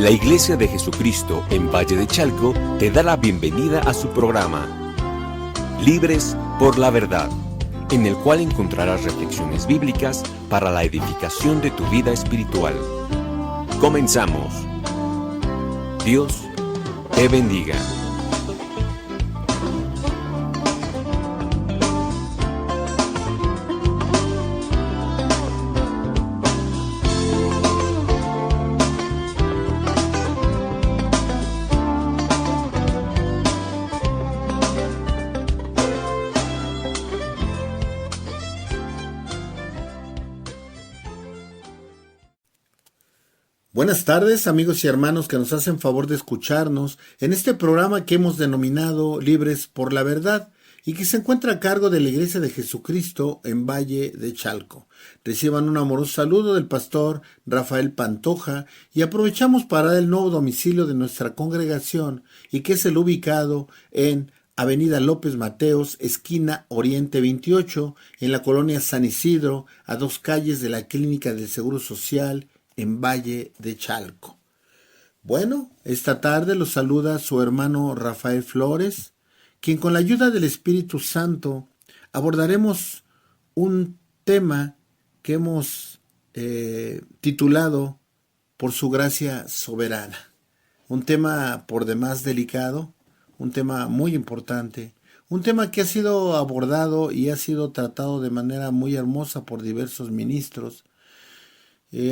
La Iglesia de Jesucristo en Valle de Chalco te da la bienvenida a su programa Libres por la Verdad, en el cual encontrarás reflexiones bíblicas para la edificación de tu vida espiritual. Comenzamos. Dios te bendiga. Buenas tardes, amigos y hermanos que nos hacen favor de escucharnos en este programa que hemos denominado Libres por la Verdad y que se encuentra a cargo de la Iglesia de Jesucristo en Valle de Chalco. Reciban un amoroso saludo del pastor Rafael Pantoja y aprovechamos para dar el nuevo domicilio de nuestra congregación y que es el ubicado en Avenida López Mateos, esquina Oriente 28, en la colonia San Isidro, a 2 calles de la Clínica del Seguro Social en Valle de Chalco. Bueno, esta tarde los saluda su hermano Rafael Flores, quien con la ayuda del Espíritu Santo abordaremos un tema que hemos titulado Por su gracia soberana. Un tema por demás delicado, un tema muy importante, un tema que ha sido abordado y ha sido tratado de manera muy hermosa por diversos ministros,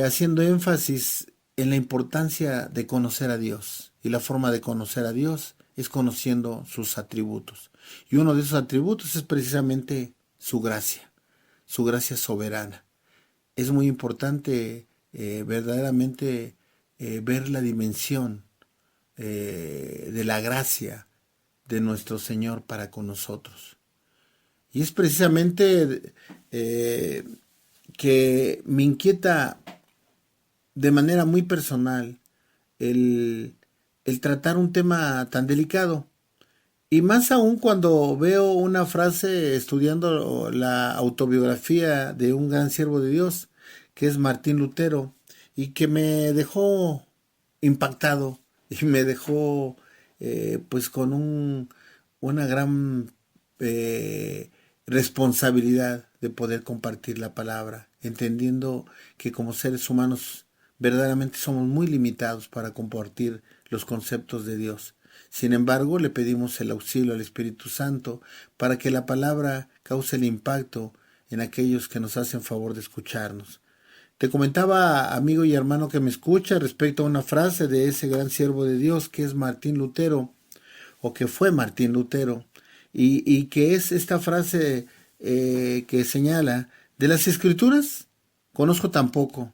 haciendo énfasis en la importancia de conocer a Dios. Y la forma de conocer a Dios es conociendo sus atributos. Y uno de esos atributos es precisamente su gracia soberana. Es muy importante verdaderamente ver la dimensión de la gracia de nuestro Señor para con nosotros. Y es precisamente que me inquieta de manera muy personal el tratar un tema tan delicado. Y más aún cuando veo una frase estudiando la autobiografía de un gran siervo de Dios, que es Martín Lutero, y que me dejó impactado y me dejó pues con una gran responsabilidad de poder compartir la palabra, entendiendo que como seres humanos verdaderamente somos muy limitados para compartir los conceptos de Dios. Sin embargo, le pedimos el auxilio al Espíritu Santo para que la palabra cause el impacto en aquellos que nos hacen favor de escucharnos. Te comentaba, amigo y hermano que me escucha, respecto a una frase de ese gran siervo de Dios que es Martín Lutero, o que fue Martín Lutero, y que es esta frase que señala: de las Escrituras conozco tan poco,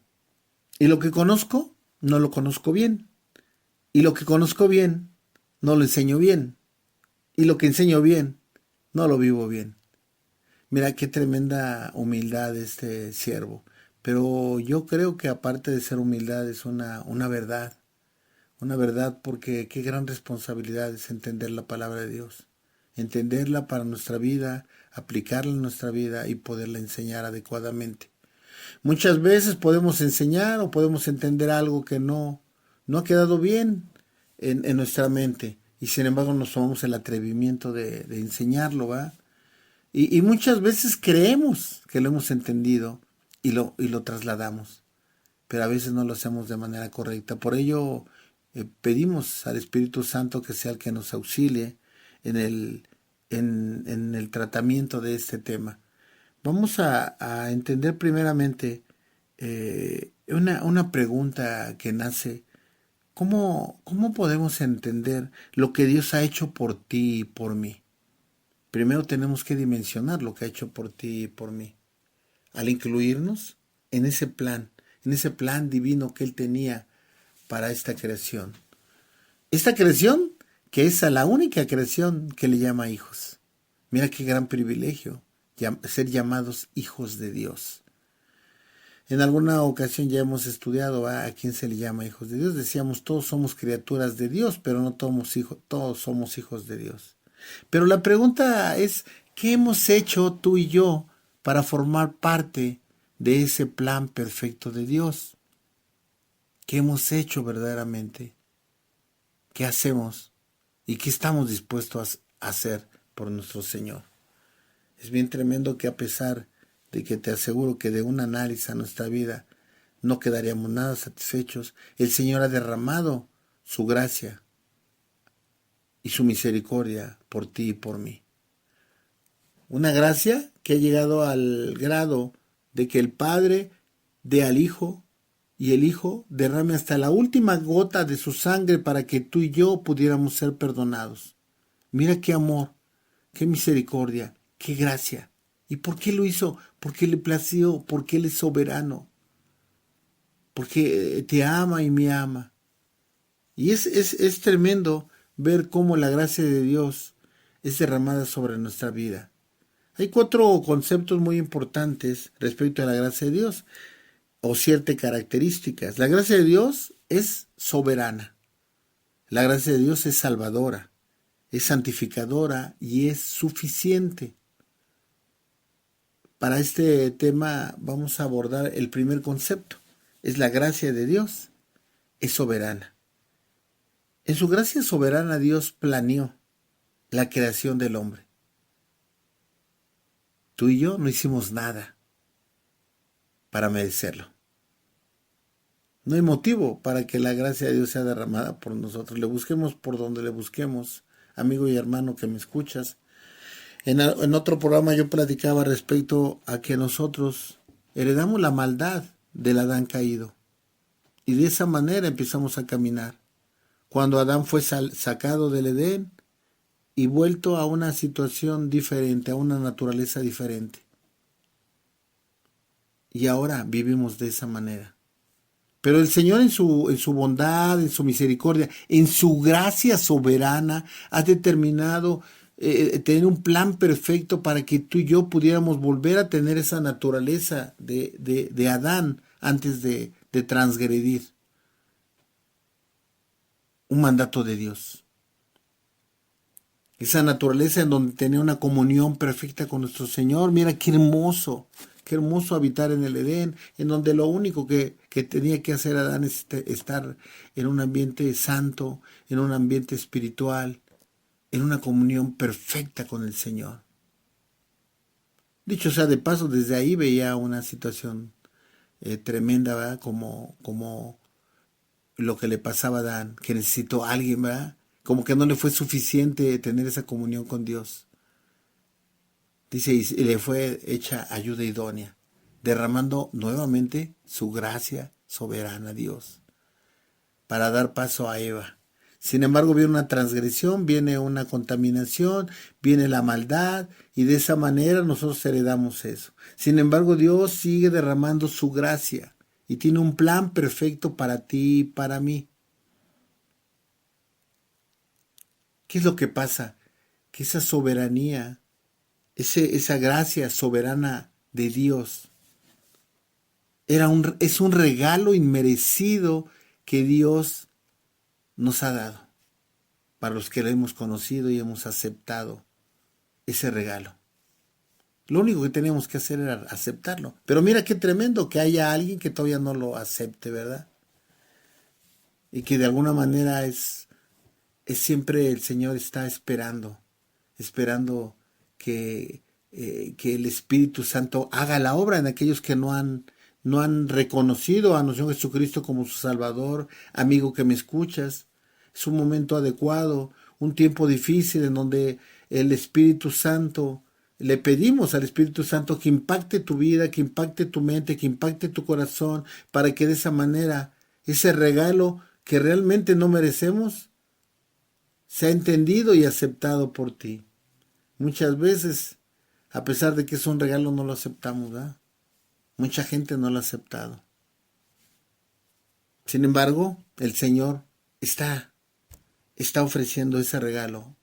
y lo que conozco no lo conozco bien, y lo que conozco bien no lo enseño bien, y lo que enseño bien no lo vivo bien. Mira qué tremenda humildad de este siervo, pero yo creo que aparte de ser humildad es una verdad porque qué gran responsabilidad es entender la palabra de Dios, entenderla para nuestra vida, aplicarla en nuestra vida y poderla enseñar adecuadamente. Muchas veces podemos enseñar o podemos entender algo que no ha quedado bien en nuestra mente, y sin embargo nos tomamos el atrevimiento de enseñarlo, ¿va? Y muchas veces creemos que lo hemos entendido y lo trasladamos, pero a veces no lo hacemos de manera correcta. Por ello pedimos al Espíritu Santo que sea el que nos auxilie en el tratamiento de este tema. Vamos a entender primeramente una pregunta que nace: ¿cómo podemos entender lo que Dios ha hecho por ti y por mí? Primero tenemos que dimensionar lo que ha hecho por ti y por mí, al incluirnos en ese plan divino que Él tenía para esta creación. Esta creación que es a la única creación que le llama hijos. Mira qué gran privilegio ser llamados hijos de Dios. En alguna ocasión ya hemos estudiado a quién se le llama hijos de Dios. Decíamos, todos somos criaturas de Dios, pero no todos somos hijos de Dios. Pero la pregunta es, ¿qué hemos hecho tú y yo para formar parte de ese plan perfecto de Dios? ¿Qué hemos hecho verdaderamente? ¿Qué hacemos? ¿Y qué estamos dispuestos a hacer por nuestro Señor? Es bien tremendo que, a pesar de que te aseguro que de un análisis a nuestra vida no quedaríamos nada satisfechos, el Señor ha derramado su gracia y su misericordia por ti y por mí. Una gracia que ha llegado al grado de que el Padre dé al Hijo y el Hijo derrame hasta la última gota de su sangre para que tú y yo pudiéramos ser perdonados. Mira qué amor, qué misericordia, qué gracia. ¿Y por qué lo hizo? Porque le plació, porque Él es soberano, porque te ama y me ama. Y es tremendo ver cómo la gracia de Dios es derramada sobre nuestra vida. Hay 4 conceptos muy importantes respecto a la gracia de Dios, o 7 características. La gracia de Dios es soberana. La gracia de Dios es salvadora, es santificadora y es suficiente. Para este tema vamos a abordar el primer concepto. Es la gracia de Dios, es soberana. En su gracia soberana Dios planeó la creación del hombre. Tú y yo no hicimos nada para merecerlo. No hay motivo para que la gracia de Dios sea derramada por nosotros. Le busquemos por donde le busquemos, amigo y hermano que me escuchas. En otro programa yo platicaba respecto a que nosotros heredamos la maldad del Adán caído. Y de esa manera empezamos a caminar. Cuando Adán fue sacado del Edén y vuelto a una situación diferente, a una naturaleza diferente. Y ahora vivimos de esa manera. Pero el Señor en su bondad, en su misericordia, en su gracia soberana, ha determinado tener un plan perfecto para que tú y yo pudiéramos volver a tener esa naturaleza de Adán antes de transgredir un mandato de Dios. Esa naturaleza en donde tenía una comunión perfecta con nuestro Señor. Mira qué hermoso habitar en el Edén, en donde lo único que tenía que hacer Adán es estar en un ambiente santo, en un ambiente espiritual, en una comunión perfecta con el Señor. Dicho sea de paso, desde ahí veía una situación tremenda, ¿verdad? Como lo que le pasaba a Adán, que necesitó a alguien, ¿verdad? Como que no le fue suficiente tener esa comunión con Dios. Dice, y le fue hecha ayuda idónea, derramando nuevamente su gracia soberana a Dios, para dar paso a Eva. Sin embargo, viene una transgresión, viene una contaminación, viene la maldad, y de esa manera nosotros heredamos eso. Sin embargo, Dios sigue derramando su gracia, y tiene un plan perfecto para ti y para mí. ¿Qué es lo que pasa? Que esa soberanía, esa gracia soberana de Dios, es un regalo inmerecido que Dios nos ha dado para los que lo hemos conocido y hemos aceptado ese regalo. Lo único que teníamos que hacer era aceptarlo. Pero mira qué tremendo que haya alguien que todavía no lo acepte, ¿verdad? Y que de alguna manera es siempre el Señor está esperando que el Espíritu Santo haga la obra en aquellos que no han reconocido a nuestro Señor Jesucristo como su Salvador. Amigo que me escuchas, es un momento adecuado, un tiempo difícil en donde el Espíritu Santo, le pedimos al Espíritu Santo que impacte tu vida, que impacte tu mente, que impacte tu corazón, para que de esa manera ese regalo que realmente no merecemos sea entendido y aceptado por ti. Muchas veces, a pesar de que es un regalo, no lo aceptamos, ¿verdad? Mucha gente no lo ha aceptado. Sin embargo, el Señor está ofreciendo ese regalo.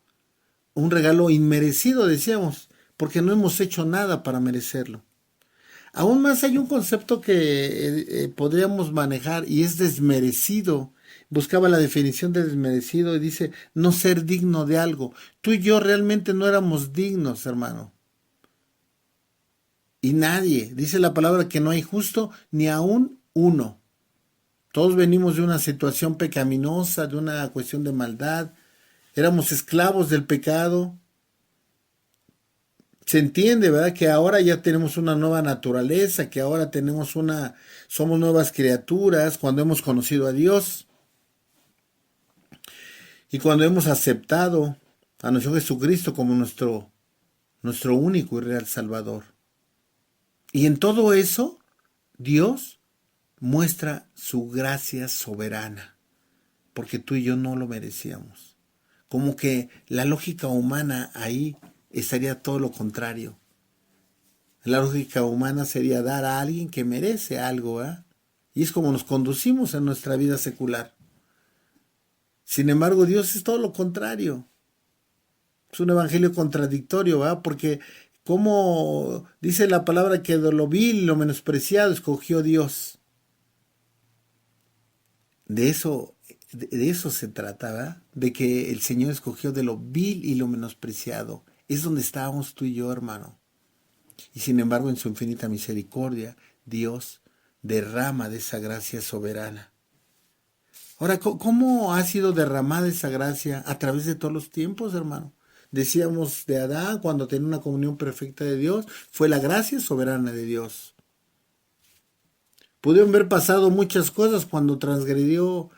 Un regalo inmerecido, decíamos, porque no hemos hecho nada para merecerlo. Aún más hay un concepto que podríamos manejar y es desmerecido. Buscaba la definición de desmerecido y dice no ser digno de algo. Tú y yo realmente no éramos dignos, hermano. Y nadie, dice la palabra que no hay justo ni aún uno. Todos venimos de una situación pecaminosa, de una cuestión de maldad. Éramos esclavos del pecado. Se entiende, ¿verdad? Que ahora ya tenemos una nueva naturaleza, que ahora somos nuevas criaturas cuando hemos conocido a Dios y cuando hemos aceptado a nuestro Jesucristo como nuestro único y real Salvador. Y en todo eso, Dios muestra su gracia soberana, porque tú y yo no lo merecíamos. Como que la lógica humana ahí estaría todo lo contrario. La lógica humana sería dar a alguien que merece algo, ¿eh? Y es como nos conducimos en nuestra vida secular. Sin embargo, Dios es todo lo contrario. Es un evangelio contradictorio, ¿verdad? Porque como dice la palabra que de lo vil y lo menospreciado escogió Dios. De eso se trata, ¿verdad? De que el Señor escogió de lo vil y lo menospreciado. Es donde estábamos tú y yo, hermano. Y sin embargo, en su infinita misericordia, Dios derrama de esa gracia soberana. Ahora, ¿cómo ha sido derramada esa gracia a través de todos los tiempos, hermano? Decíamos de Adán, cuando tenía una comunión perfecta de Dios, fue la gracia soberana de Dios. Pudieron haber pasado muchas cosas cuando transgredió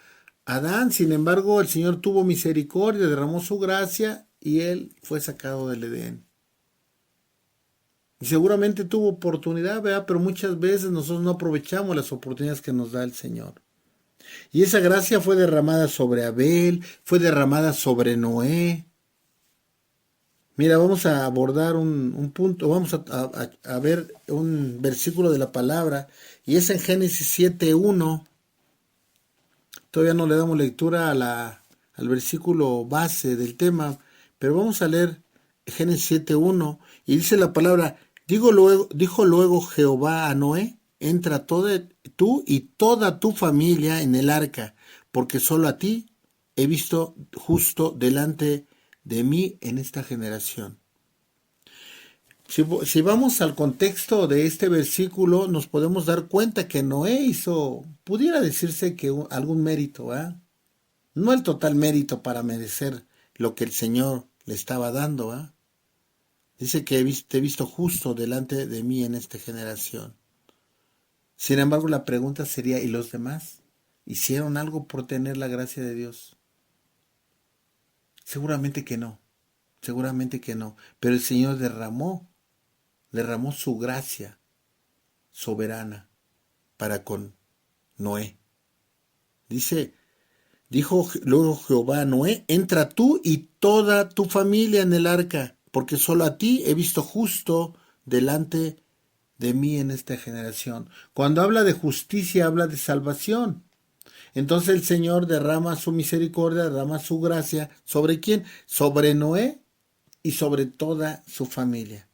Adán, sin embargo, el Señor tuvo misericordia, derramó su gracia y él fue sacado del Edén. Y seguramente tuvo oportunidad, ¿verdad? Pero muchas veces nosotros no aprovechamos las oportunidades que nos da el Señor. Y esa gracia fue derramada sobre Abel, fue derramada sobre Noé. Mira, vamos a abordar un punto, vamos a ver un versículo de la palabra, y es en Génesis 7:1. Todavía no le damos lectura al versículo base del tema, pero vamos a leer Génesis 7:1, y dice la palabra: dijo luego Jehová a Noé: entra tú y toda tu familia en el arca, porque solo a ti he visto justo delante de mí en esta generación. Si vamos al contexto de este versículo, nos podemos dar cuenta que Noé pudiera decirse que algún mérito, ¿eh? No el total mérito para merecer lo que el Señor le estaba dando, ¿eh? Dice que te he visto justo delante de mí en esta generación. Sin embargo, la pregunta sería, ¿y los demás? ¿Hicieron algo por tener la gracia de Dios? Seguramente que no, pero el Señor derramó su gracia soberana para con Noé. Dijo luego Jehová a Noé: entra tú y toda tu familia en el arca, porque solo a ti he visto justo delante de mí en esta generación. Cuando habla de justicia, habla de salvación. Entonces el Señor derrama su misericordia, derrama su gracia. ¿Sobre quién? Sobre Noé y sobre toda su familia.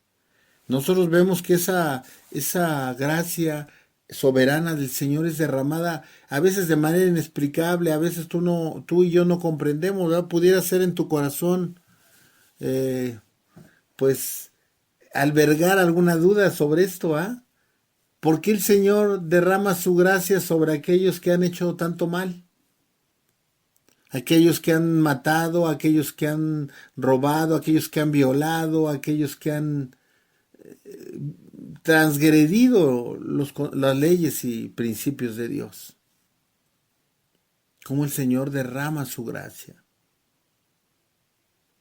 Nosotros vemos que esa gracia soberana del Señor es derramada a veces de manera inexplicable, a veces tú y yo no comprendemos, ¿verdad? Pudiera ser en tu corazón, pues, albergar alguna duda sobre esto, ¿ah? ¿Por qué el Señor derrama su gracia sobre aquellos que han hecho tanto mal? Aquellos que han matado, aquellos que han robado, aquellos que han violado, aquellos que han transgredido las leyes y principios de Dios. Cómo el Señor derrama su gracia.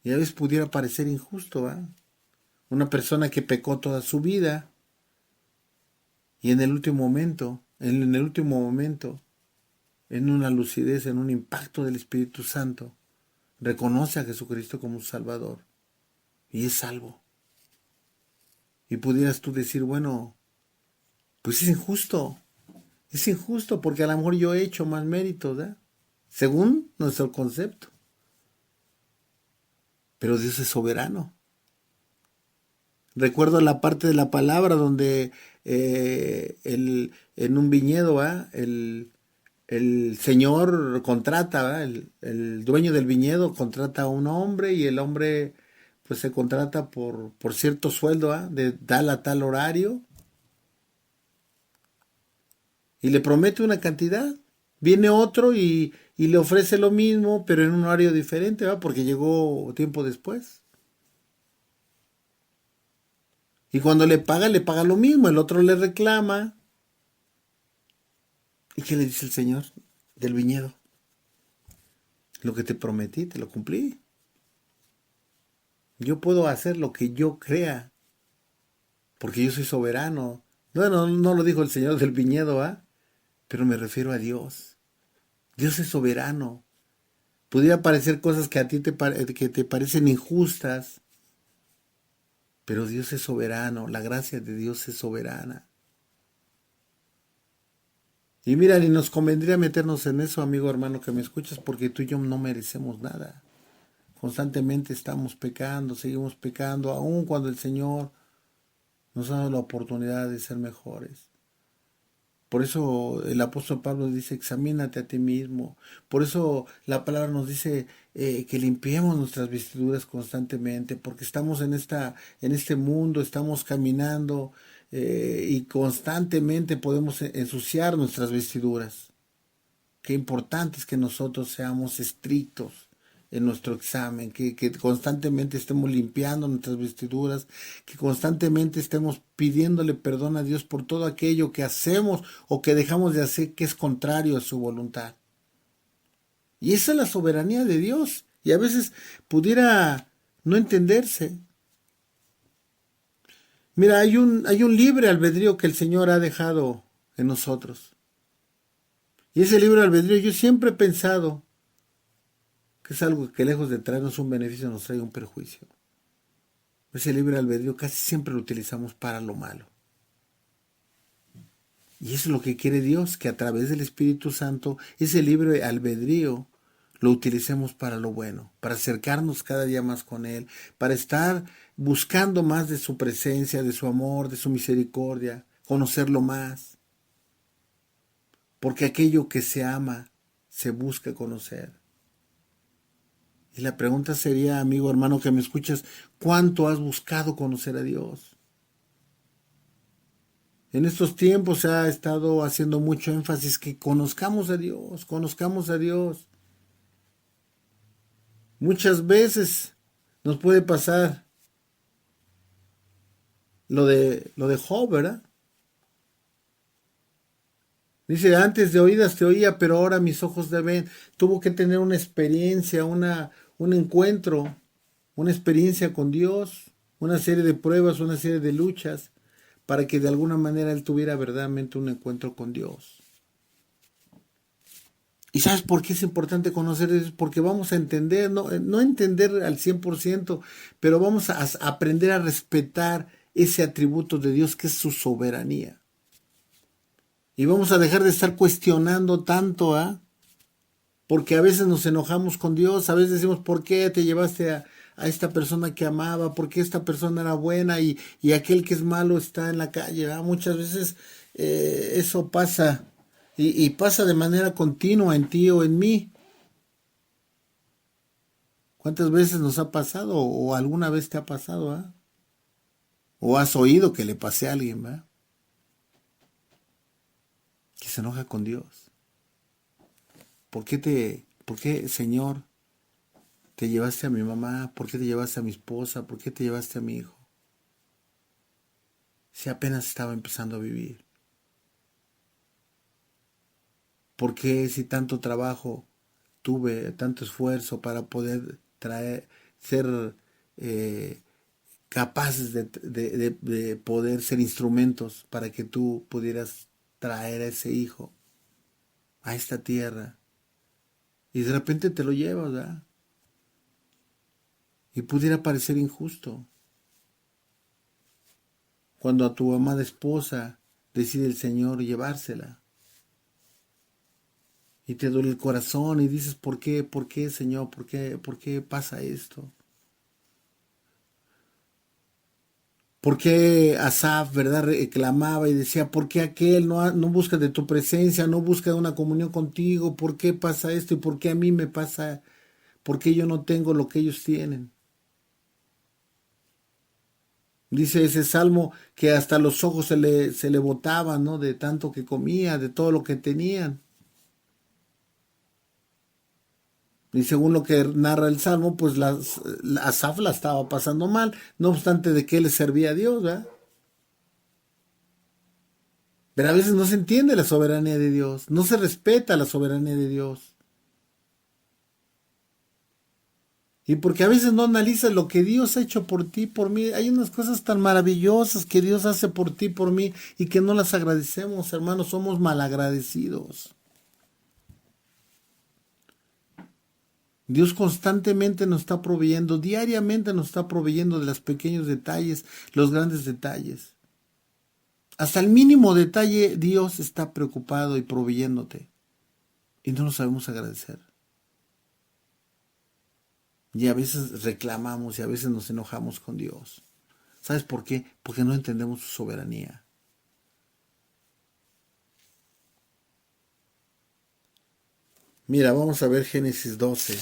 Y a veces pudiera parecer injusto, ¿eh? Una persona que pecó toda su vida y en el último momento, en una lucidez, en un impacto del Espíritu Santo, reconoce a Jesucristo como Salvador y es salvo. Y pudieras tú decir, bueno, pues es injusto porque a lo mejor yo he hecho más méritos, ¿verdad? Según nuestro concepto. Pero Dios es soberano. Recuerdo la parte de la palabra donde en un viñedo, ¿verdad? El señor contrata, ¿verdad? El dueño del viñedo contrata a un hombre y el hombre pues se contrata por cierto sueldo, ¿eh? De tal a tal horario, y le promete una cantidad, Viene otro y le ofrece lo mismo, pero en un horario diferente, ¿va? Porque llegó tiempo después. Y cuando le paga lo mismo, el otro le reclama. ¿Y qué le dice el señor del viñedo? Lo que te prometí, te lo cumplí. Yo puedo hacer lo que yo crea, porque yo soy soberano. Bueno, no lo dijo el señor del viñedo, ¿ah? Pero me refiero a Dios. Dios es soberano. Pudiera parecer cosas que a ti que te parecen injustas, pero Dios es soberano. La gracia de Dios es soberana. Y mira, ni nos convendría meternos en eso, amigo hermano que me escuchas, porque tú y yo no merecemos nada. Constantemente estamos pecando, seguimos pecando, aun cuando el Señor nos ha dado la oportunidad de ser mejores. Por eso el apóstol Pablo dice, examínate a ti mismo. Por eso la palabra nos dice que limpiemos nuestras vestiduras constantemente, porque estamos en este mundo, estamos caminando y constantemente podemos ensuciar nuestras vestiduras. Qué importante es que nosotros seamos estrictos en nuestro examen, que constantemente estemos limpiando nuestras vestiduras, que constantemente estemos pidiéndole perdón a Dios por todo aquello que hacemos o que dejamos de hacer que es contrario a su voluntad. Y esa es la soberanía de Dios. Y a veces pudiera no entenderse. Mira, hay un libre albedrío que el Señor ha dejado en nosotros. Y ese libre albedrío yo siempre he pensado que es algo que lejos de traernos un beneficio nos trae un perjuicio. Ese libre albedrío casi siempre lo utilizamos para lo malo. Y eso es lo que quiere Dios, que a través del Espíritu Santo ese libre albedrío lo utilicemos para lo bueno, para acercarnos cada día más con Él, para estar buscando más de su presencia, de su amor, de su misericordia, conocerlo más. Porque aquello que se ama se busca conocer. Y la pregunta sería, amigo hermano que me escuchas, ¿cuánto has buscado conocer a Dios? En estos tiempos se ha estado haciendo mucho énfasis que conozcamos a Dios, conozcamos a Dios. Muchas veces nos puede pasar lo de Job, ¿verdad? Dice, antes de oídas te oía, pero ahora mis ojos te ven. Tuvo que tener una experiencia, un encuentro, una experiencia con Dios, una serie de pruebas, una serie de luchas, para que de alguna manera él tuviera verdaderamente un encuentro con Dios. ¿Y sabes por qué es importante conocer eso? Porque vamos a entender, no entender al 100%, pero vamos a aprender a respetar ese atributo de Dios que es su soberanía. Y vamos a dejar de estar cuestionando tanto, ¿ah? Porque a veces nos enojamos con Dios, a veces decimos, ¿por qué te llevaste a esta persona que amaba? ¿Por qué esta persona era buena y aquel que es malo está en la calle? ¿Ah? Muchas veces eso pasa y pasa de manera continua en ti o en mí. ¿Cuántas veces nos ha pasado o alguna vez te ha pasado? ¿Ah? ¿O has oído que le pase a alguien? ¿Va? Que se enoja con Dios. ¿Por qué, Señor, te llevaste a mi mamá? ¿Por qué te llevaste a mi esposa? ¿Por qué te llevaste a mi hijo? Si apenas estaba empezando a vivir. ¿Por qué si tanto trabajo tuve, tanto esfuerzo para poder ser capaces de poder ser instrumentos para que tú pudieras traer a ese hijo a esta tierra? Y de repente te lo llevas, ¿verdad? Y pudiera parecer injusto. Cuando a tu amada esposa decide el Señor llevársela. Y te duele el corazón y dices, ¿por qué, Señor? ¿Por qué pasa esto? ¿Por qué Asaf, verdad, reclamaba y decía, ¿por qué aquel no busca de tu presencia, no busca una comunión contigo? ¿Por qué pasa esto y por qué a mí me pasa? ¿Por qué yo no tengo lo que ellos tienen? Dice ese salmo que hasta los ojos se le botaban, ¿no? De tanto que comía, de todo lo que tenían. Y según lo que narra el Salmo, pues Asaf la estaba pasando mal, no obstante de qué le servía a Dios, ¿verdad? Pero a veces no se entiende la soberanía de Dios, no se respeta la soberanía de Dios. Y porque a veces no analizas lo que Dios ha hecho por ti, por mí. Hay unas cosas tan maravillosas que Dios hace por ti, por mí, y que no las agradecemos, hermanos, somos malagradecidos. Dios constantemente nos está proveyendo, diariamente nos está proveyendo de los pequeños detalles, los grandes detalles. Hasta el mínimo detalle Dios está preocupado y proveyéndote. Y no lo sabemos agradecer. Y a veces reclamamos y a veces nos enojamos con Dios. ¿Sabes por qué? Porque no entendemos su soberanía. Mira, vamos a ver Génesis 12.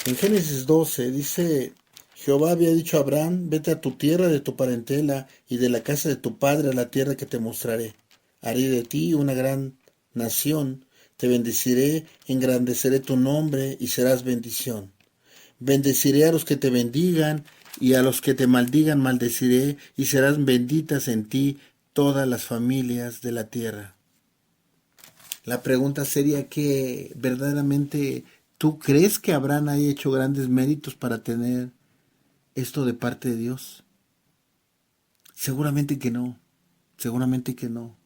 En Génesis 12 dice, Jehová había dicho a Abraham, vete a tu tierra de tu parentela y de la casa de tu padre a la tierra que te mostraré. Haré de ti una gran nación, te bendeciré, engrandeceré tu nombre y serás bendición. Bendeciré a los que te bendigan y a los que te maldigan maldeciré y serán benditas en ti todas las familias de la tierra. La pregunta sería que verdaderamente tú crees que Abraham haya hecho grandes méritos para tener esto de parte de Dios. Seguramente que no, seguramente que no.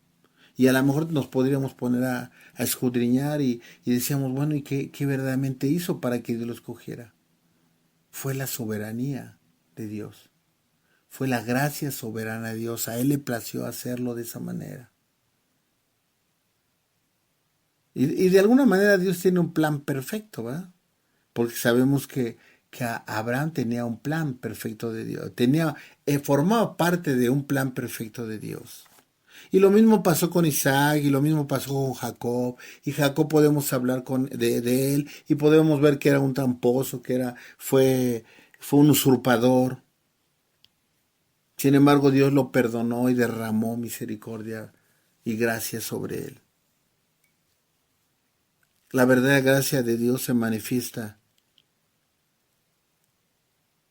Y a lo mejor nos podríamos poner a escudriñar y decíamos, bueno, ¿y qué verdaderamente hizo para que Dios lo escogiera? Fue la soberanía de Dios. Fue la gracia soberana de Dios. A Él le plació hacerlo de esa manera. Y de alguna manera Dios tiene un plan perfecto, ¿verdad? Porque sabemos que Abraham tenía un plan perfecto de Dios. Formaba parte de un plan perfecto de Dios. Y lo mismo pasó con Isaac, y lo mismo pasó con Jacob. Y Jacob podemos hablar de él, y podemos ver que era un tramposo, fue un usurpador. Sin embargo, Dios lo perdonó y derramó misericordia y gracia sobre él. La verdadera gracia de Dios se manifiesta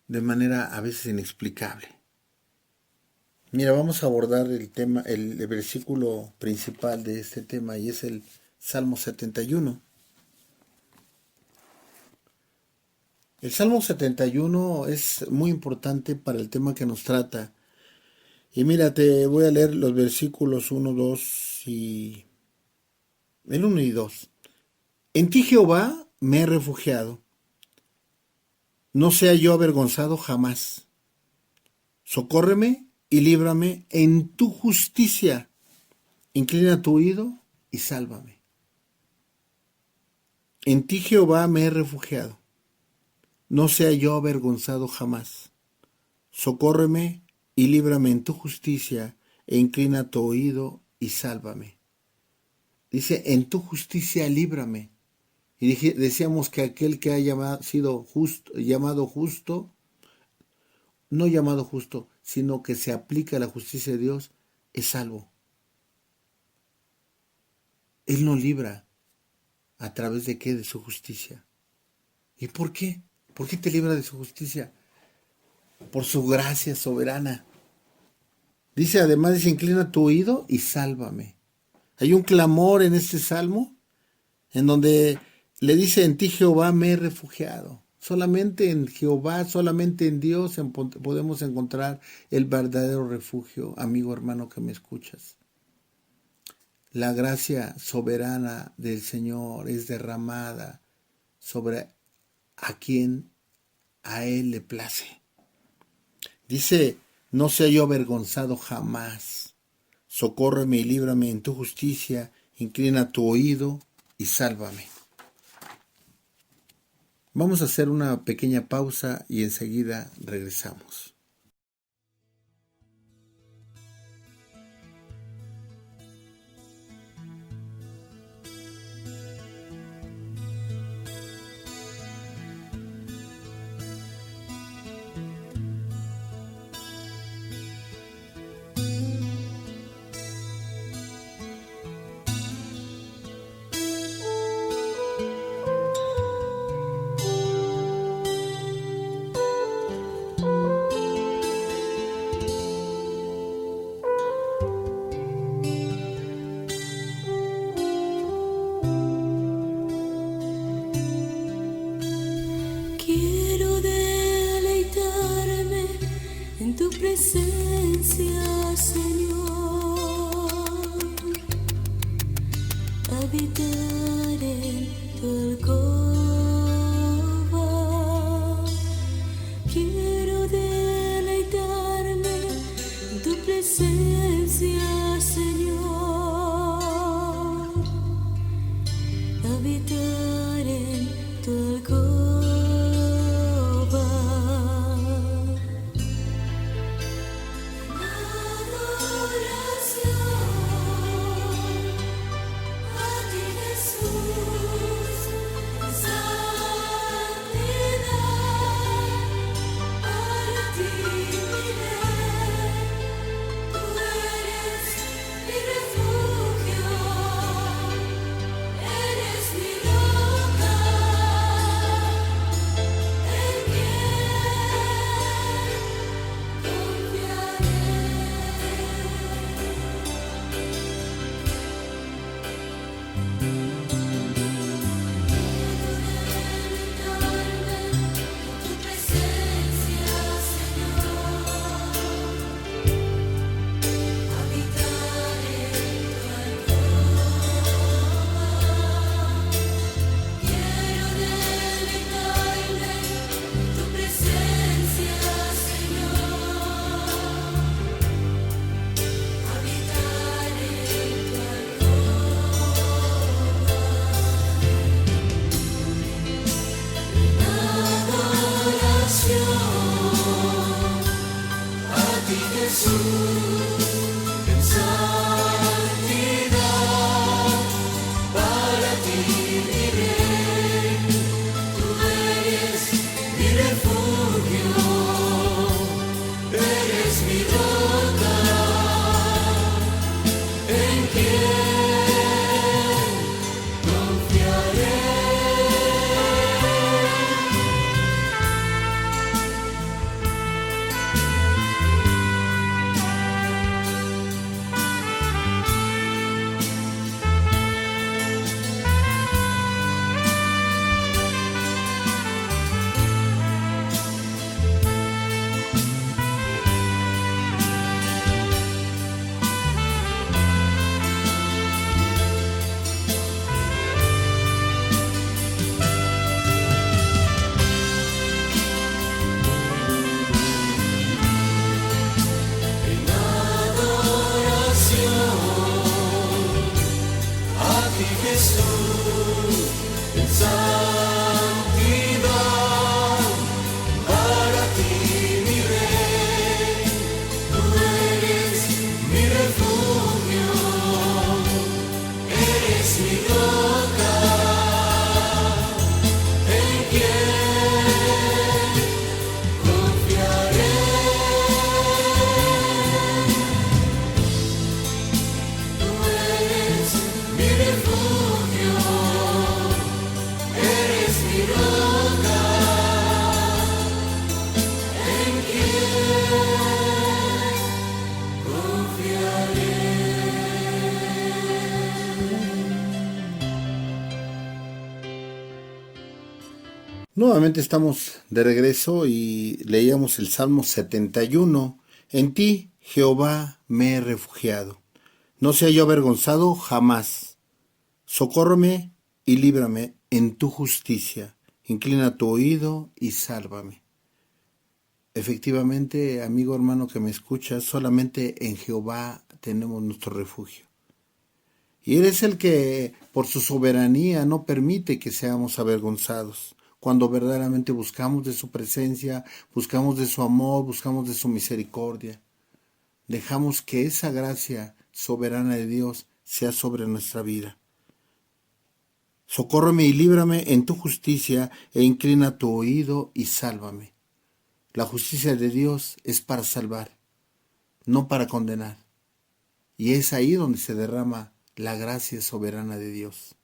de manera a veces inexplicable. Mira, vamos a abordar el tema, el versículo principal de este tema, y es el Salmo 71. El Salmo 71 es muy importante para el tema que nos trata. Y mira, te voy a leer los versículos 1, 2 y... el 1 y 2. En ti, Jehová, me he refugiado. No sea yo avergonzado jamás. Socórreme y líbrame en tu justicia. Inclina tu oído y sálvame. En ti, Jehová, me he refugiado. No sea yo avergonzado jamás. Socórreme y líbrame en tu justicia, e inclina tu oído y sálvame. Dice, en tu justicia líbrame. Y decíamos que aquel que ha sido justo, no llamado justo, sino que se aplica a la justicia de Dios, es salvo. Él nos libra. ¿A través de qué? De su justicia. ¿Y por qué? ¿Por qué te libra de su justicia? Por su gracia soberana. Dice, además, dice, inclina tu oído y sálvame. Hay un clamor en este salmo en donde le dice, en ti, Jehová, me he refugiado. Solamente en Jehová, solamente en Dios podemos encontrar el verdadero refugio, amigo, hermano, que me escuchas. La gracia soberana del Señor es derramada sobre a quien a Él le place. Dice, no sea yo avergonzado jamás. Socórreme y líbrame en tu justicia, inclina tu oído y sálvame. Vamos a hacer una pequeña pausa y enseguida regresamos. en tu presencia, Señor, habitar en tu alcoba. Quiero deleitarme en tu presencia, Señor, habitar en tu alcoba. Nuevamente estamos de regreso y leíamos el Salmo 71. En ti, Jehová, me he refugiado. No sea yo avergonzado jamás. Socórreme y líbrame en tu justicia. Inclina tu oído y sálvame. Efectivamente, amigo hermano que me escuchas, solamente en Jehová tenemos nuestro refugio. Y Él es el que, por su soberanía, no permite que seamos avergonzados. Cuando verdaderamente buscamos de su presencia, buscamos de su amor, buscamos de su misericordia. Dejamos que esa gracia soberana de Dios sea sobre nuestra vida. Socórreme y líbrame en tu justicia e inclina tu oído y sálvame. La justicia de Dios es para salvar, no para condenar. Y es ahí donde se derrama la gracia soberana de Dios.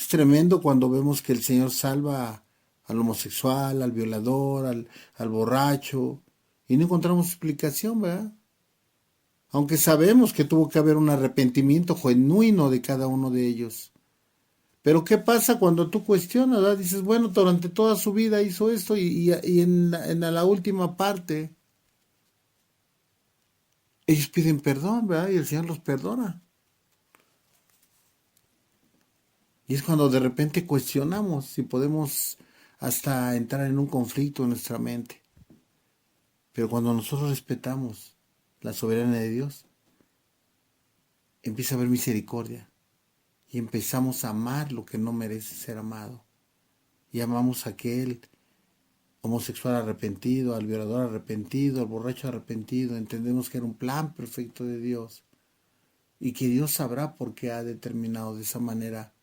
Es tremendo cuando vemos que el Señor salva al homosexual, al violador, al borracho, y no encontramos explicación, ¿verdad? Aunque sabemos que tuvo que haber un arrepentimiento genuino de cada uno de ellos. Pero ¿qué pasa cuando tú cuestionas, ¿verdad? Dices, bueno, durante toda su vida hizo esto y en la última parte ellos piden perdón, ¿verdad? Y el Señor los perdona. Y es cuando de repente cuestionamos si podemos hasta entrar en un conflicto en nuestra mente. Pero cuando nosotros respetamos la soberanía de Dios, empieza a haber misericordia. Y empezamos a amar lo que no merece ser amado. Y amamos a aquel homosexual arrepentido, al violador arrepentido, al borracho arrepentido. Entendemos que era un plan perfecto de Dios. Y que Dios sabrá por qué ha determinado de esa manera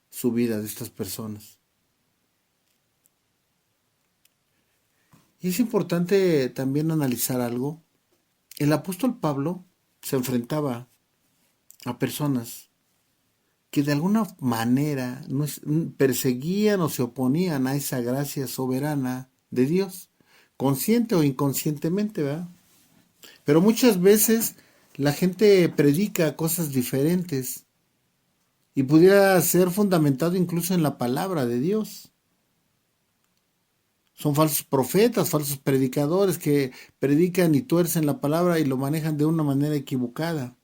su vida de estas personas. Y es importante también analizar algo. El apóstol Pablo se enfrentaba a personas que de alguna manera perseguían o se oponían a esa gracia soberana de Dios, consciente o inconscientemente, ¿verdad? Pero muchas veces la gente predica cosas diferentes y pudiera ser fundamentado incluso en la palabra de Dios. Son falsos profetas, falsos predicadores que predican y tuercen la palabra y lo manejan de una manera equivocada.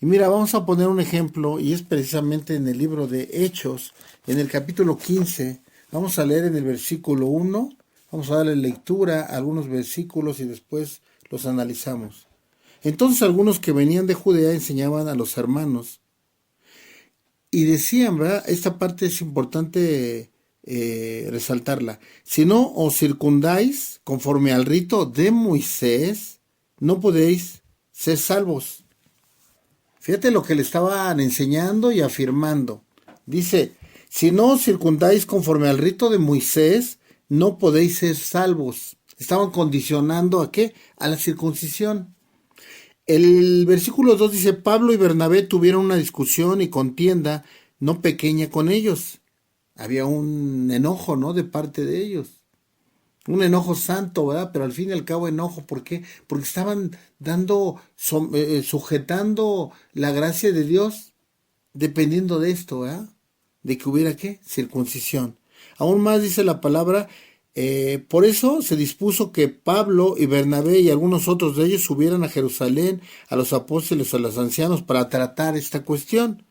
Y mira, vamos a poner un ejemplo, y es precisamente en el libro de Hechos, en el capítulo 15. Vamos a leer en el versículo 1, vamos a darle lectura a algunos versículos y después los analizamos. Entonces algunos que venían de Judea enseñaban a los hermanos, y decían, ¿verdad? Esta parte es importante resaltarla. Si no os circundáis conforme al rito de Moisés, no podéis ser salvos. Fíjate lo que le estaban enseñando y afirmando. Dice, si no os circundáis conforme al rito de Moisés, no podéis ser salvos. Estaban condicionando ¿a qué? A la circuncisión. El versículo 2 dice, Pablo y Bernabé tuvieron una discusión y contienda no pequeña con ellos. Había un enojo, ¿no? De parte de ellos. Un enojo santo, ¿verdad? Pero al fin y al cabo enojo. ¿Por qué? Porque estaban sujetando la gracia de Dios dependiendo de esto, ¿verdad? De que hubiera, ¿qué? Circuncisión. Aún más dice la palabra, por eso se dispuso que Pablo y Bernabé y algunos otros de ellos subieran a Jerusalén, a los apóstoles, a los ancianos, para tratar esta cuestión.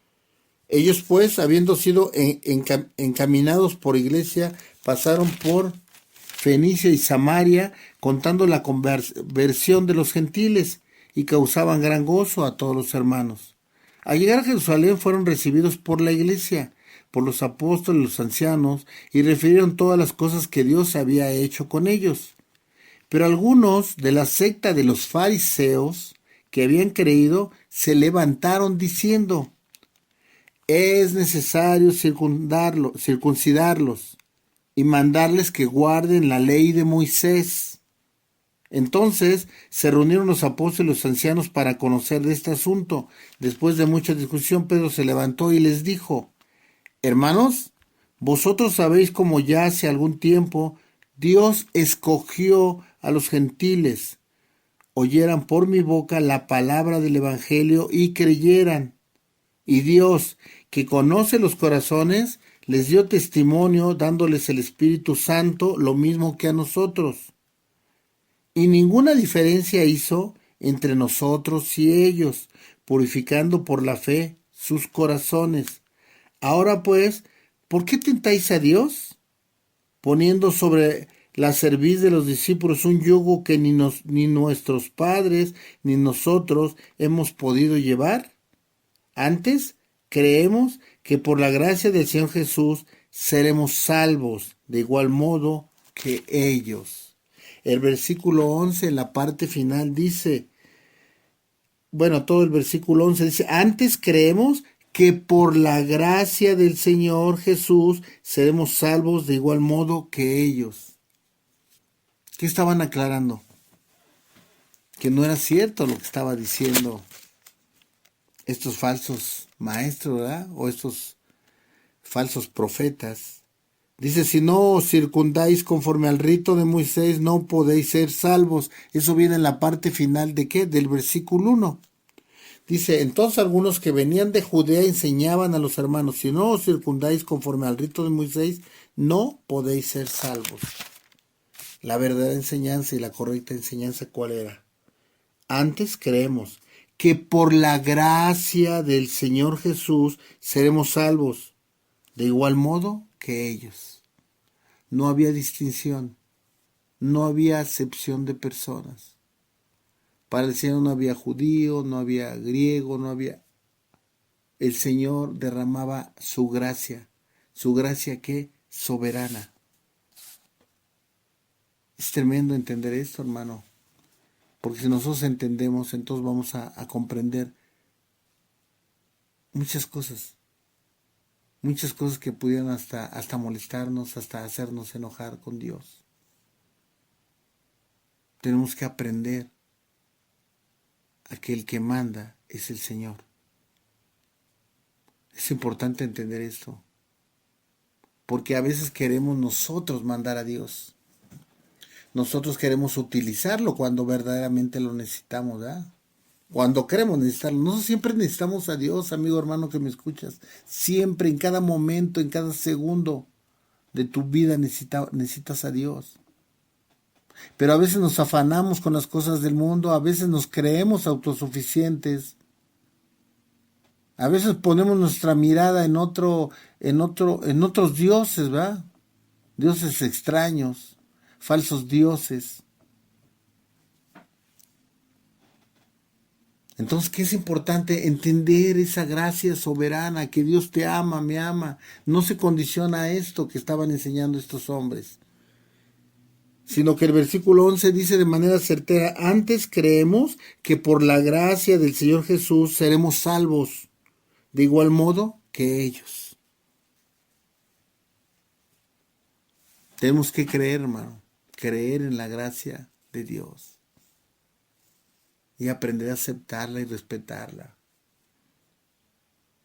Ellos pues, habiendo sido encaminados por iglesia, pasaron por Fenicia y Samaria, contando la conversión de los gentiles, y causaban gran gozo a todos los hermanos. Al llegar a Jerusalén fueron recibidos por la iglesia, por los apóstoles y los ancianos, y refirieron todas las cosas que Dios había hecho con ellos. Pero algunos de la secta de los fariseos, que habían creído, se levantaron diciendo, es necesario circuncidarlos y mandarles que guarden la ley de Moisés. Entonces se reunieron los apóstoles y los ancianos para conocer de este asunto. Después de mucha discusión, Pedro se levantó y les dijo, hermanos, vosotros sabéis cómo ya hace algún tiempo Dios escogió a los gentiles, oyeran por mi boca la palabra del evangelio y creyeran. Y Dios, que conoce los corazones, les dio testimonio dándoles el Espíritu Santo, lo mismo que a nosotros. Y ninguna diferencia hizo entre nosotros y ellos, purificando por la fe sus corazones. Ahora pues, ¿por qué tentáis a Dios? Poniendo sobre la cerviz de los discípulos un yugo que ni nuestros padres ni nosotros hemos podido llevar. Antes, creemos que por la gracia del Señor Jesús seremos salvos de igual modo que ellos. El versículo 11, en la parte final dice, todo el versículo 11 dice, antes creemos que por la gracia del Señor Jesús seremos salvos de igual modo que ellos. ¿Qué estaban aclarando? Que no era cierto lo que estaba diciendo estos falsos maestros, ¿verdad? O estos falsos profetas. Dice, si no os circundáis conforme al rito de Moisés, no podéis ser salvos. Eso viene en la parte final de ¿qué? Del versículo 1. Dice, entonces algunos que venían de Judea enseñaban a los hermanos, si no os circundáis conforme al rito de Moisés, no podéis ser salvos. La verdadera enseñanza y la correcta enseñanza, ¿cuál era? Antes creemos que por la gracia del Señor Jesús seremos salvos, de igual modo que ellos. No había distinción, no había acepción de personas. Para el Señor no había judío, no había griego, no había... El Señor derramaba su gracia ¿qué? Soberana. Es tremendo entender esto, hermano, porque si nosotros entendemos, entonces vamos a comprender muchas cosas que pudieran hasta molestarnos, hasta hacernos enojar con Dios. Tenemos que aprender a que el que manda es el Señor. Es importante entender esto, porque a veces queremos nosotros mandar a Dios. Nosotros queremos utilizarlo cuando verdaderamente lo necesitamos, ¿verdad? Cuando queremos necesitarlo. Nosotros siempre necesitamos a Dios, amigo hermano que me escuchas. Siempre, en cada momento, en cada segundo de tu vida necesitas a Dios. Pero a veces nos afanamos con las cosas del mundo, a veces nos creemos autosuficientes. A veces ponemos nuestra mirada en otros dioses, ¿verdad? Dioses extraños, falsos dioses. Entonces, ¿qué es importante? Entender esa gracia soberana, que Dios te ama, me ama. No se condiciona a esto que estaban enseñando estos hombres, sino que el versículo 11 dice de manera certera, antes creemos que por la gracia del Señor Jesús seremos salvos, de igual modo que ellos. Tenemos que creer, hermano, creer en la gracia de Dios y aprender a aceptarla y respetarla.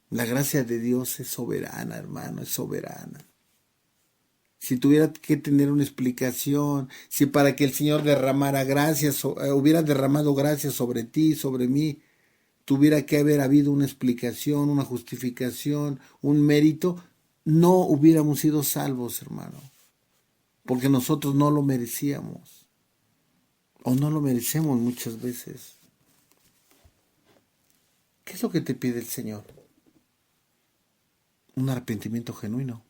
La gracia de Dios es soberana, hermano, es soberana. Si tuviera que tener una explicación, si para que el Señor derramara gracias, hubiera derramado gracias sobre ti, sobre mí, tuviera que haber habido una explicación, una justificación, un mérito, no hubiéramos sido salvos, hermano, porque nosotros no lo merecíamos, o no lo merecemos muchas veces. ¿Qué es lo que te pide el Señor? Un arrepentimiento genuino,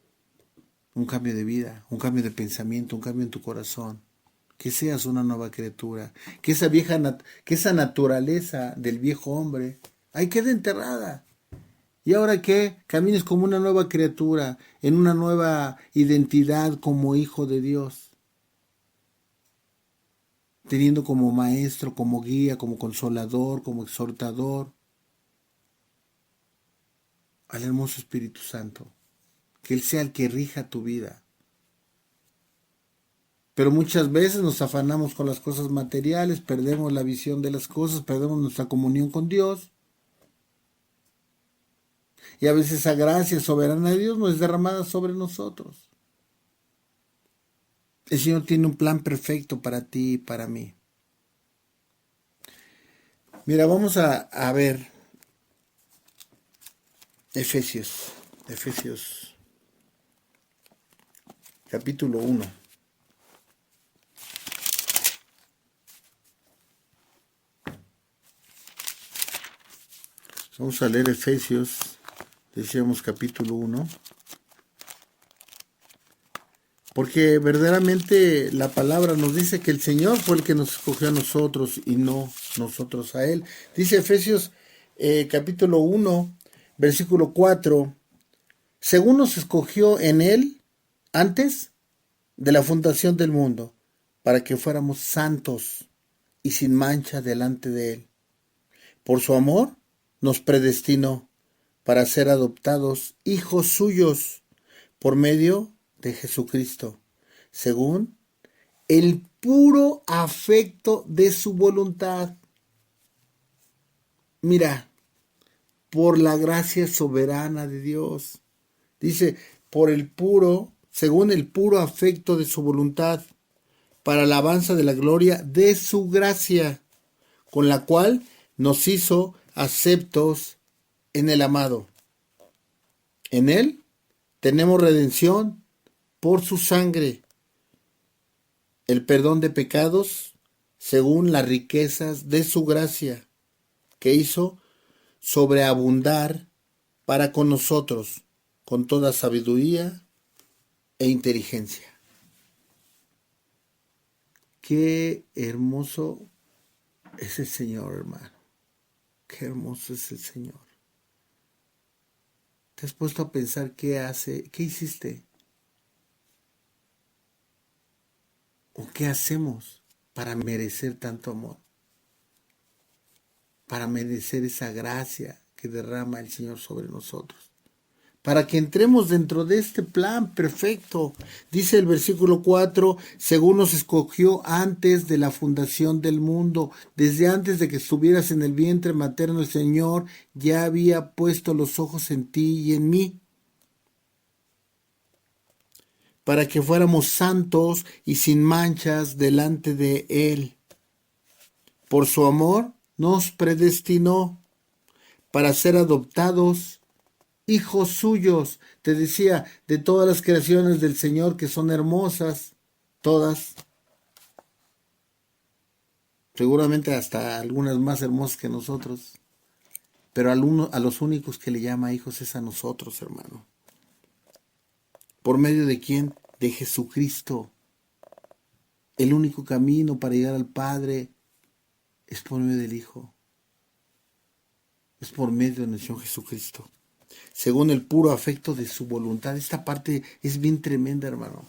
un cambio de vida, un cambio de pensamiento, un cambio en tu corazón, que seas una nueva criatura, que esa naturaleza del viejo hombre ahí quede enterrada. Y ahora que camines como una nueva criatura, en una nueva identidad como hijo de Dios, teniendo como maestro, como guía, como consolador, como exhortador al hermoso Espíritu Santo, que Él sea el que rija tu vida. Pero muchas veces nos afanamos con las cosas materiales, perdemos la visión de las cosas, perdemos nuestra comunión con Dios. Y a veces esa gracia soberana de Dios no es derramada sobre nosotros. El Señor tiene un plan perfecto para ti y para mí. Mira, vamos a ver Efesios capítulo 1. Vamos a leer Efesios, decíamos capítulo 1, porque verdaderamente la palabra nos dice que el Señor fue el que nos escogió a nosotros y no nosotros a Él. Dice Efesios capítulo 1, versículo 4, según nos escogió en Él antes de la fundación del mundo, para que fuéramos santos y sin mancha delante de Él. Por su amor nos predestinó para ser adoptados hijos suyos por medio de Jesucristo, según el puro afecto de su voluntad. Mira, por la gracia soberana de Dios. Dice, según el puro afecto de su voluntad, para alabanza de la gloria de su gracia, con la cual nos hizo aceptos en el amado. En Él tenemos redención por su sangre, el perdón de pecados según las riquezas de su gracia, que hizo sobreabundar para con nosotros, con toda sabiduría e inteligencia. Qué hermoso es el Señor, hermano. Qué hermoso es el Señor. ¿Te has puesto a pensar qué hiciste? ¿O qué hacemos para merecer tanto amor? Para merecer esa gracia que derrama el Señor sobre nosotros. Para que entremos dentro de este plan perfecto. Dice el versículo 4, según nos escogió antes de la fundación del mundo, desde antes de que estuvieras en el vientre materno, el Señor ya había puesto los ojos en ti y en mí, para que fuéramos santos y sin manchas delante de Él. Por su amor nos predestinó para ser adoptados hijos suyos. Te decía, de todas las creaciones del Señor que son hermosas, todas, seguramente hasta algunas más hermosas que nosotros, pero a los únicos que le llama hijos es a nosotros, hermano. ¿Por medio de quién? De Jesucristo. El único camino para llegar al Padre es por medio del Hijo. Es por medio de nuestro Jesucristo. Según el puro afecto de su voluntad. Esta parte es bien tremenda, hermano.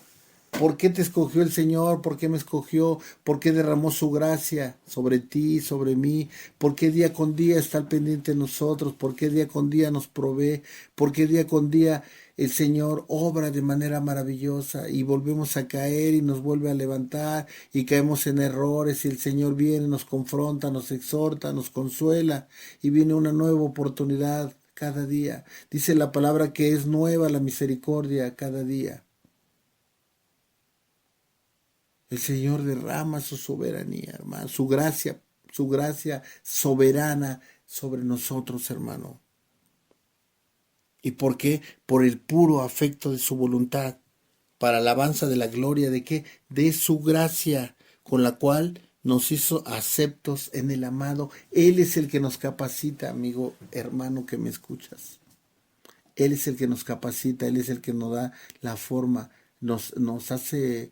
¿Por qué te escogió el Señor? ¿Por qué me escogió? ¿Por qué derramó su gracia sobre ti, sobre mí? ¿Por qué día con día está al pendiente de nosotros? ¿Por qué día con día nos provee? ¿Por qué día con día el Señor obra de manera maravillosa y volvemos a caer y nos vuelve a levantar y caemos en errores y el Señor viene, nos confronta, nos exhorta, nos consuela y viene una nueva oportunidad cada día? Dice la palabra que es nueva la misericordia cada día. El Señor derrama su soberanía, hermano, su gracia soberana sobre nosotros, hermano. ¿Y por qué? Por el puro afecto de su voluntad, para alabanza de la gloria de ¿qué? De su gracia, con la cual nos hizo aceptos en el amado. Él es el que nos capacita, amigo, hermano que me escuchas. Él es el que nos capacita, Él es el que nos da la forma, nos hace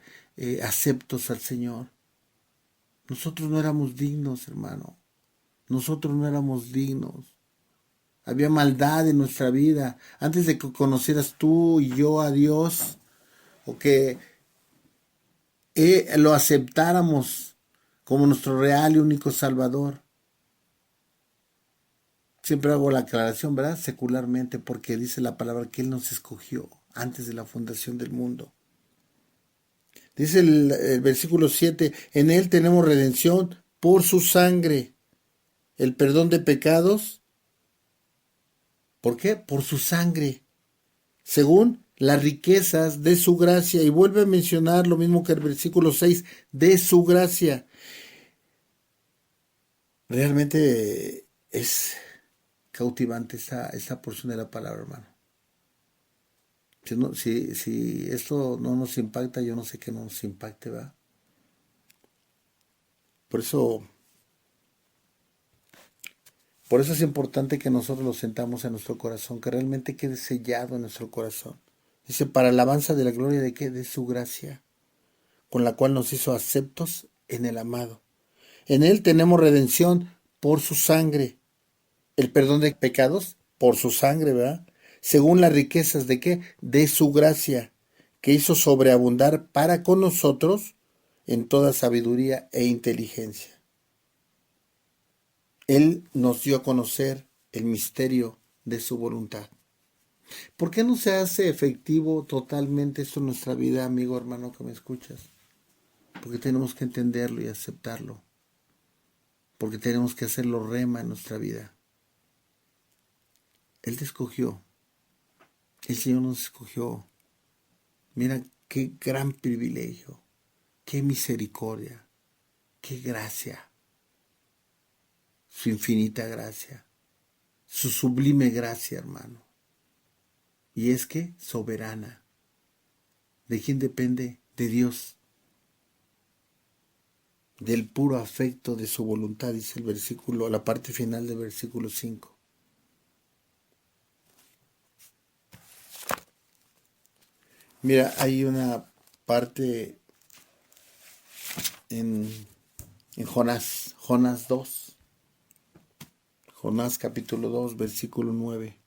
aceptos al Señor. Nosotros no éramos dignos, hermano. Nosotros no éramos dignos. Había maldad en nuestra vida. Antes de que conocieras tú y yo a Dios, o que lo aceptáramos como nuestro real y único Salvador. Siempre hago la aclaración, ¿verdad? Secularmente, porque dice la palabra que Él nos escogió antes de la fundación del mundo. Dice el versículo 7, en Él tenemos redención por su sangre, el perdón de pecados. ¿Por qué? Por su sangre, según las riquezas de su gracia. Y vuelve a mencionar lo mismo que el versículo 6, de su gracia. Realmente es cautivante esta porción de la palabra, hermano. Si esto no nos impacta, yo no sé qué nos impacte, ¿verdad? Por eso es importante que nosotros lo sentamos en nuestro corazón, que realmente quede sellado en nuestro corazón. Dice, para alabanza de la gloria de ¿qué? De su gracia, con la cual nos hizo aceptos en el amado. En Él tenemos redención por su sangre, el perdón de pecados por su sangre, ¿verdad? Según las riquezas de ¿qué? De su gracia, que hizo sobreabundar para con nosotros en toda sabiduría e inteligencia. Él nos dio a conocer el misterio de su voluntad. ¿Por qué no se hace efectivo totalmente esto en nuestra vida, amigo, hermano, que me escuchas? Porque tenemos que entenderlo y aceptarlo. Porque tenemos que hacerlo rema en nuestra vida. Él te escogió. El Señor nos escogió. Mira qué gran privilegio, qué misericordia, qué gracia, su infinita gracia. su sublime gracia, hermano. Y es que soberana. ¿De quién depende? De Dios. Del puro afecto de su voluntad, dice el versículo, la parte final del versículo 5. Mira, hay una parte en Jonás 2. Jonás capítulo 2, versículo 9.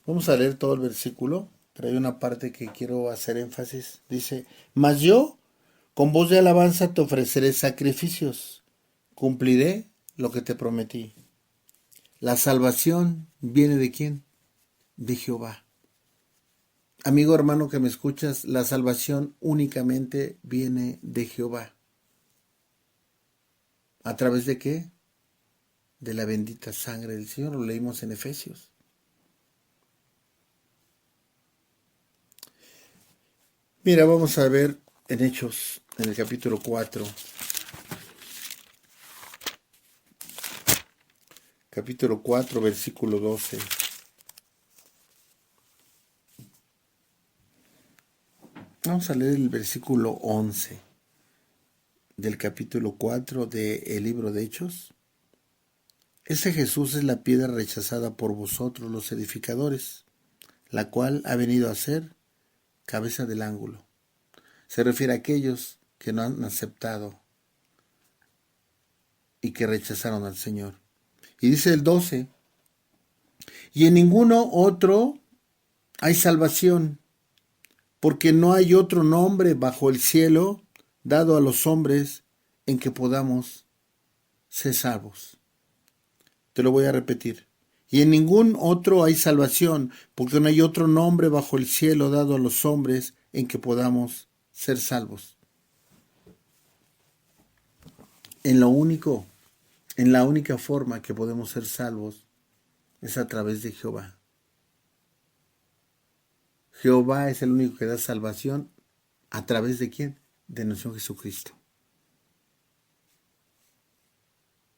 Vamos a leer todo el versículo, pero hay una parte que quiero hacer énfasis. Dice, mas yo, con voz de alabanza te ofreceré sacrificios, cumpliré lo que te prometí. La salvación viene ¿de quién? De Jehová. Amigo hermano que me escuchas, la salvación únicamente viene de Jehová. ¿A través de qué? De la bendita sangre del Señor, lo leímos en Efesios. Mira, vamos a ver en Hechos, en el capítulo 4. Capítulo 4, versículo 12. Vamos a leer el versículo 11 del capítulo 4 del libro de Hechos. Ese Jesús es la piedra rechazada por vosotros los edificadores, la cual ha venido a ser cabeza del ángulo. Se refiere a aquellos que no han aceptado y que rechazaron al Señor. Y dice el 12, y en ninguno otro hay salvación, porque no hay otro nombre bajo el cielo dado a los hombres en que podamos ser salvos. Te lo voy a repetir. Y en ningún otro hay salvación, porque no hay otro nombre bajo el cielo dado a los hombres en que podamos ser salvos. En la única forma que podemos ser salvos es a través de Jehová. Jehová es el único que da salvación. ¿A través de quién? De nuestro Jesucristo.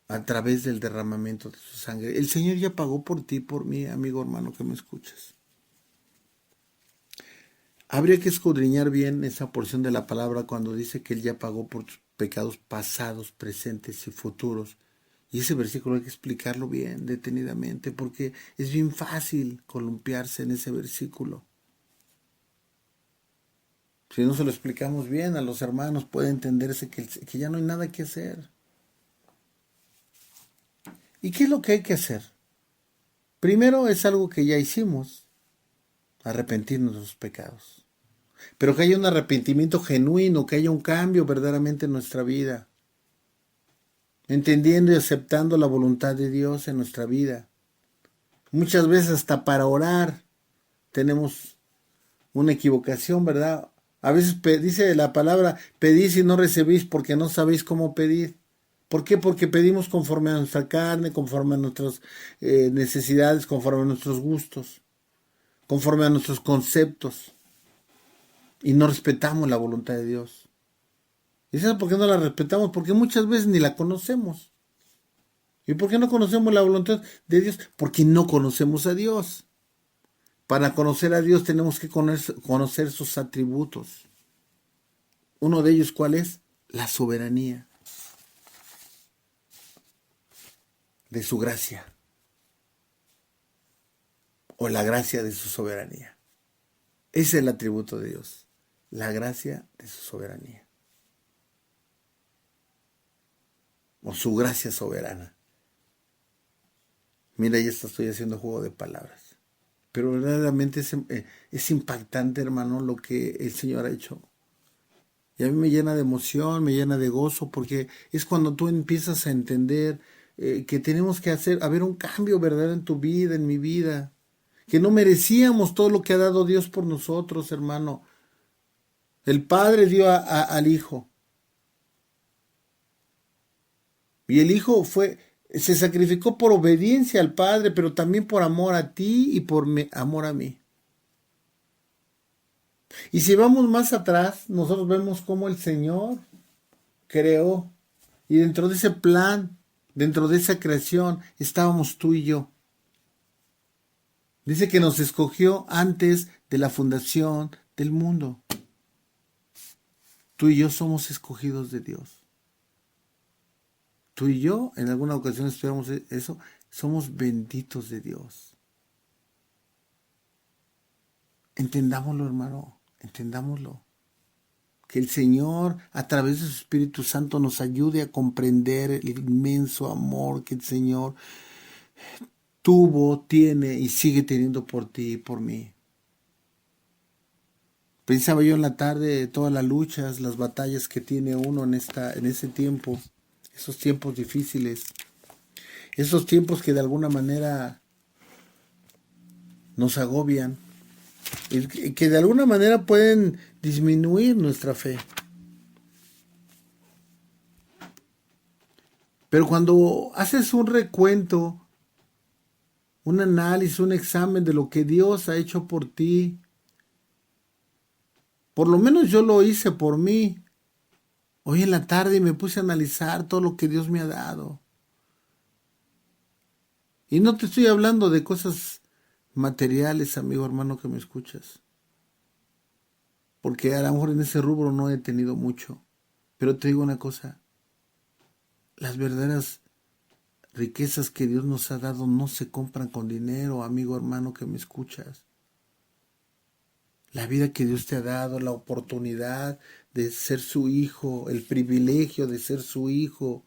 A través del derramamiento de su sangre. El Señor ya pagó por ti, por mí, amigo hermano que me escuchas. Habría que escudriñar bien esa porción de la palabra cuando dice que Él ya pagó por tus pecados pasados, presentes y futuros. Y ese versículo hay que explicarlo bien, detenidamente, porque es bien fácil columpiarse en ese versículo. Si no se lo explicamos bien a los hermanos, puede entenderse que ya no hay nada que hacer. ¿Y qué es lo que hay que hacer? Primero es algo que ya hicimos, arrepentirnos de los pecados. Pero que haya un arrepentimiento genuino, que haya un cambio verdaderamente en nuestra vida. Entendiendo y aceptando la voluntad de Dios en nuestra vida. Muchas veces hasta para orar tenemos una equivocación, ¿verdad? A veces dice la palabra, pedís y no recibís porque no sabéis cómo pedir. ¿Por qué? Porque pedimos conforme a nuestra carne, conforme a nuestras necesidades, conforme a nuestros gustos, conforme a nuestros conceptos. Y no respetamos la voluntad de Dios. ¿Y sabes por qué no la respetamos? Porque muchas veces ni la conocemos. ¿Y por qué no conocemos la voluntad de Dios? Porque no conocemos a Dios. Para conocer a Dios tenemos que conocer sus atributos. Uno de ellos, ¿cuál es? La soberanía de su gracia. O la gracia de su soberanía. Ese es el atributo de Dios. La gracia de su soberanía. O su gracia soberana. Mira, ya estoy haciendo juego de palabras. Pero verdaderamente es impactante, hermano, lo que el Señor ha hecho. Y a mí me llena de emoción, me llena de gozo, porque es cuando tú empiezas a entender que tenemos que haber un cambio verdadero en tu vida, en mi vida. Que no merecíamos todo lo que ha dado Dios por nosotros, hermano. El Padre dio al Hijo. Y el Hijo se sacrificó por obediencia al Padre, pero también por amor a ti y por amor a mí. Y si vamos más atrás, nosotros vemos cómo el Señor creó Y dentro de ese plan, dentro de esa creación, estábamos tú y yo. Dice que nos escogió antes de la fundación del mundo. Tú y yo somos escogidos de Dios. Tú y yo, en alguna ocasión estudiamos eso, somos benditos de Dios. Entendámoslo, hermano, entendámoslo. Que el Señor, a través de su Espíritu Santo, nos ayude a comprender el inmenso amor que el Señor tuvo, tiene y sigue teniendo por ti y por mí. Pensaba yo en la tarde de todas las luchas, las batallas que tiene uno en ese tiempo, esos tiempos difíciles, esos tiempos que de alguna manera nos agobian y que de alguna manera pueden disminuir nuestra fe. Pero cuando haces un recuento, un análisis, un examen de lo que Dios ha hecho por ti, por lo menos yo lo hice por mí. Hoy en la tarde me puse a analizar todo lo que Dios me ha dado. Y no te estoy hablando de cosas materiales, amigo, hermano, que me escuchas. Porque a lo mejor en ese rubro no he tenido mucho. Pero te digo una cosa. Las verdaderas riquezas que Dios nos ha dado no se compran con dinero, amigo, hermano, que me escuchas. La vida que Dios te ha dado, la oportunidad de ser su hijo, el privilegio de ser su hijo,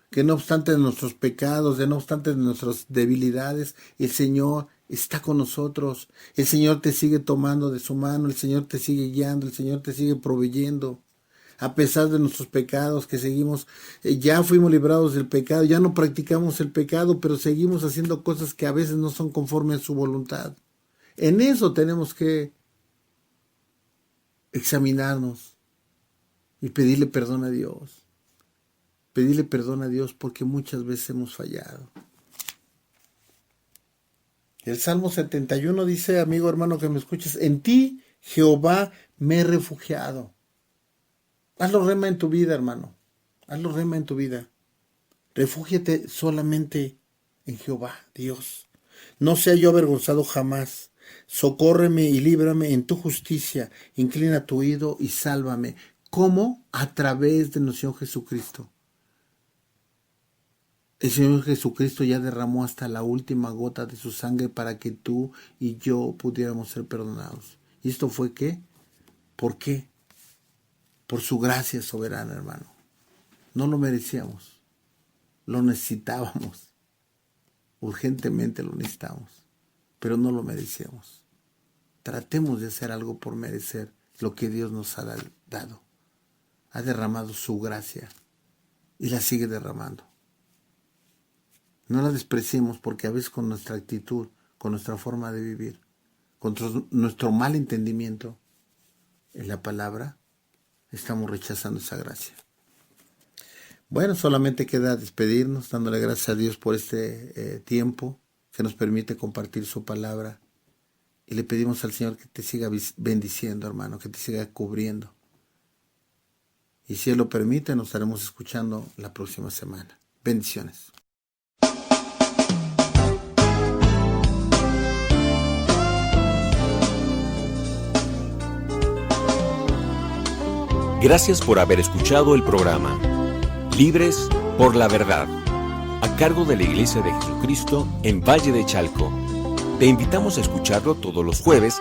que no obstante de nuestros pecados, no obstante de nuestras debilidades, el Señor está con nosotros. El Señor te sigue tomando de su mano, el Señor te sigue guiando, el Señor te sigue proveyendo. A pesar de nuestros pecados que seguimos, ya fuimos librados del pecado, ya no practicamos el pecado, pero seguimos haciendo cosas que a veces no son conforme a su voluntad. En eso tenemos que examinarnos y pedirle perdón a Dios. Pedirle perdón a Dios porque muchas veces hemos fallado. El Salmo 71 dice, amigo, hermano, que me escuches, en ti, Jehová, me he refugiado. Hazlo rema en tu vida, hermano. Hazlo rema en tu vida. Refúgiate solamente en Jehová, Dios. No sea yo avergonzado jamás. Socórreme y líbrame en tu justicia. Inclina tu oído y sálvame. ¿Cómo? A través de nuestro Señor Jesucristo. El Señor Jesucristo ya derramó hasta la última gota de su sangre para que tú y yo pudiéramos ser perdonados. ¿Y esto fue qué? ¿Por qué? Por su gracia soberana, hermano. No lo merecíamos. Lo necesitábamos. Urgentemente lo necesitábamos. Pero no lo merecíamos. Tratemos de hacer algo por merecer lo que Dios nos ha dado. Ha derramado su gracia y la sigue derramando. No la despreciemos porque a veces con nuestra actitud, con nuestra forma de vivir, con nuestro mal entendimiento en la palabra, estamos rechazando esa gracia. Bueno, solamente queda despedirnos, dándole gracias a Dios por este tiempo que nos permite compartir su palabra. Y le pedimos al Señor que te siga bendiciendo, hermano, que te siga cubriendo. Y si Él lo permite, nos estaremos escuchando la próxima semana. Bendiciones. Gracias por haber escuchado el programa Libres por la Verdad, a cargo de la Iglesia de Jesucristo en Valle de Chalco. Te invitamos a escucharlo todos los jueves,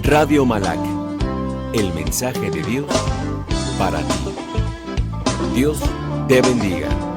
Radio Malac, el mensaje de Dios para ti. Dios te bendiga.